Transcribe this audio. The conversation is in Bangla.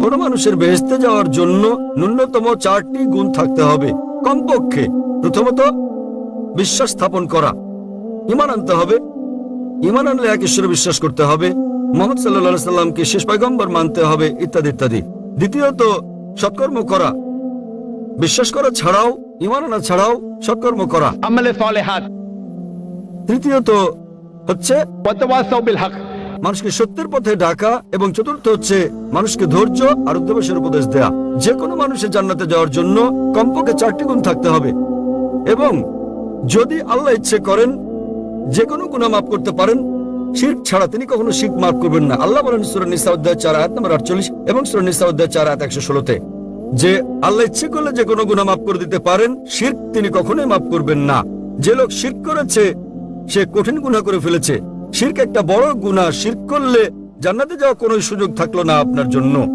কোন মানুষের বেহেশতে যাওয়ার জন্য ন্যূনতম 4টি গুণ থাকতে হবে কমপক্ষে। প্রথমত, বিশ্বাস স্থাপন করা, ঈমান আনতে হবে। ঈমান আনলে এক ঈশ্বরে বিশ্বাস করতে হবে, মুহাম্মদ সাল্লাল্লাহু আলাইহি সাল্লামকে শেষ পয়গম্বর মানতে হবে, ইত্যাদি ইত্যাদি। দ্বিতীয়ত, সৎকর্ম করা। বিশ্বাস করা ছাড়াও, ঈমান আনা ছাড়াও সৎকর্ম করা। আমলে সালেহাত। তৃতীয়ত হচ্ছে ওয়াতাওয়াসাউ বিল হক, মানুষকে সত্যের পথে ডাকা। এবং চতুর্থ হচ্ছে মানুষকে ধৈর্য আর অধ্যবসায়ের উপদেশ দেয়া। যে কোনো মানুষের জান্নাতে যাওয়ার জন্য কমপক্ষে 4টি গুণ থাকতে হবে। এবং যদি আল্লাহ ইচ্ছে করেন যে কোনো গুনাহ মাফ করতে পারেন শিরক ছাড়া, তিনি কখনো শিরক মাফ করবেন না। আল্লাহ বলেন সূরা নিসা অধ্যায় 4 আয়াত নম্বর 48 এবং সূরা নিসা অধ্যায় 4 আয়াত 116-তে যে আল্লাহ ইচ্ছে করলে যে কোনো গুনাহ মাফ করে দিতে পারেন, শিরক তিনি কখনোই মাফ করবেন না। যে লোক শিরক করেছে সে কঠিন গুনাহ করে ফেলেছে। শিরক একটা বড় গুনাহ। শিরক করলে জান্নাতে যাওয়ার কোনো সুযোগ থাকলো না আপনার জন্য।